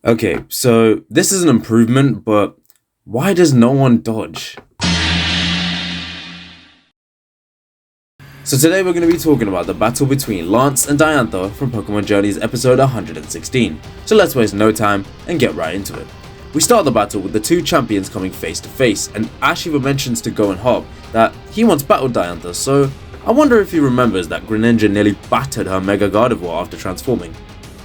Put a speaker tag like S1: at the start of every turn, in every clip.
S1: Okay, so this is an improvement, but why does no one dodge? So today we're going to be talking about the battle between Lance and Diantha from Pokemon Journeys episode 116. So let's waste no time and get right into it. We start the battle with the two champions coming face to face, and Ash even mentions to Go and Hob that he once battled Diantha, so I wonder if he remembers that Greninja nearly battered her Mega Gardevoir after transforming.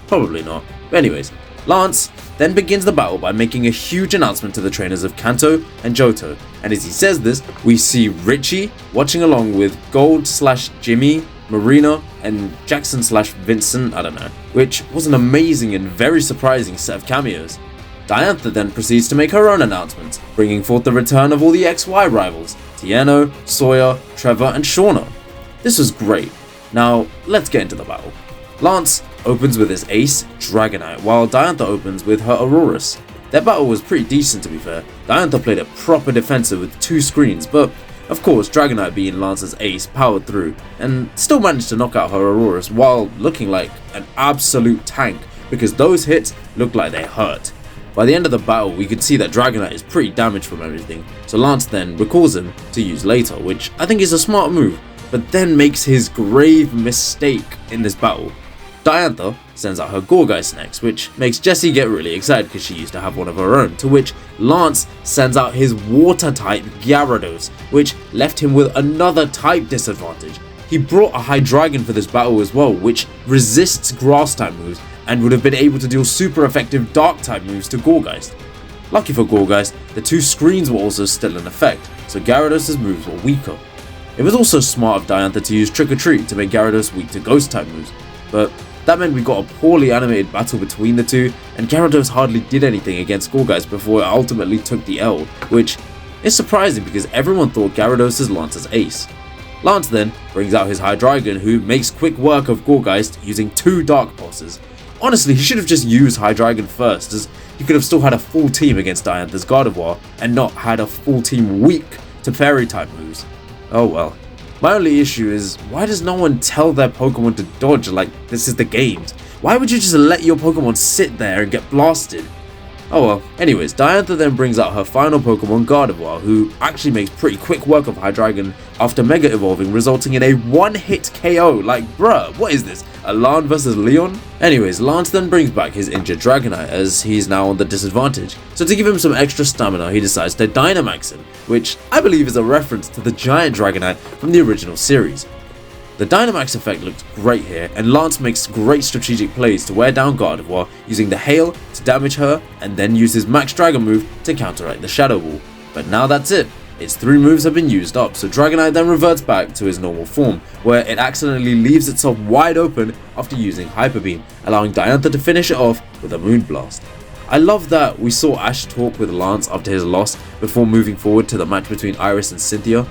S1: Probably not. But anyways, Lance then begins the battle by making a huge announcement to the trainers of Kanto and Johto, and as he says this, we see Richie watching along with Gold/Jimmy, Marina, and Jackson/Vincent, I don't know, which was an amazing and very surprising set of cameos. Diantha then proceeds to make her own announcement, bringing forth the return of all the XY rivals, Tiano, Sawyer, Trevor, and Shauna. This was great. Now, let's get into the battle. Lance opens with his ace, Dragonite, while Diantha opens with her Aurorus. Their battle was pretty decent, to be fair. Diantha played a proper defensive with two screens, but of course Dragonite, being Lance's ace, powered through and still managed to knock out her Aurorus while looking like an absolute tank because those hits looked like they hurt. By the end of the battle, we could see that Dragonite is pretty damaged from everything, so Lance then recalls him to use later, which I think is a smart move, but then makes his grave mistake in this battle. Diantha sends out her Gourgeist next, which makes Jessie get really excited because she used to have one of her own, to which Lance sends out his Water-type Gyarados, which left him with another type disadvantage. He brought a Hydreigon for this battle as well, which resists Grass-type moves and would have been able to deal super effective Dark-type moves to Gourgeist. Lucky for Gourgeist, the two screens were also still in effect, so Gyarados' moves were weaker. It was also smart of Diantha to use Trick or Treat to make Gyarados weak to Ghost-type moves, but that meant we got a poorly animated battle between the two, and Gyarados hardly did anything against Gourgeist before it ultimately took the L, which is surprising because everyone thought Gyarados is Lance's ace. Lance then brings out his Hydreigon, who makes quick work of Gourgeist using two Dark Pulses. Honestly, he should have just used Hydreigon first, as he could have still had a full team against Diantha's Gardevoir and not had a full team weak to Fairy type moves. Oh well. My only issue is, why does no one tell their Pokemon to dodge like this is the games? Why would you just let your Pokemon sit there and get blasted? Oh well. Anyways, Diantha then brings out her final Pokemon, Gardevoir, who actually makes pretty quick work of Hydreigon after Mega Evolving, resulting in a one-hit KO. Like, bruh, what is this? Alan versus Leon? Anyways, Lance then brings back his injured Dragonite as he's now on the disadvantage. So to give him some extra stamina, he decides to Dynamax him, which I believe is a reference to the giant Dragonite from the original series. The Dynamax effect looked great here, and Lance makes great strategic plays to wear down Gardevoir, using the Hail to damage her, and then use his Max Dragon move to counteract the Shadow Ball. But now that's it. Its three moves have been used up, so Dragonite then reverts back to his normal form, where it accidentally leaves itself wide open after using Hyper Beam, allowing Diantha to finish it off with a Moonblast. I love that we saw Ash talk with Lance after his loss before moving forward to the match between Iris and Cynthia.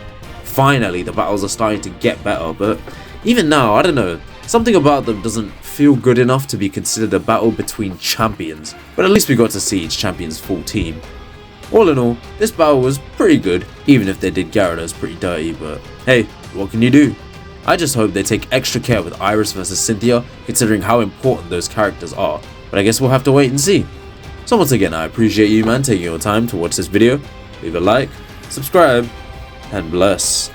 S1: Finally, the battles are starting to get better, but even now, I don't know, something about them doesn't feel good enough to be considered a battle between champions, but at least we got to see each champion's full team. All in all, this battle was pretty good, even if they did Gyarados pretty dirty, but hey, what can you do? I just hope they take extra care with Iris versus Cynthia, considering how important those characters are, but I guess we'll have to wait and see. So once again, I appreciate you man taking your time to watch this video. Leave a like, subscribe, and bless.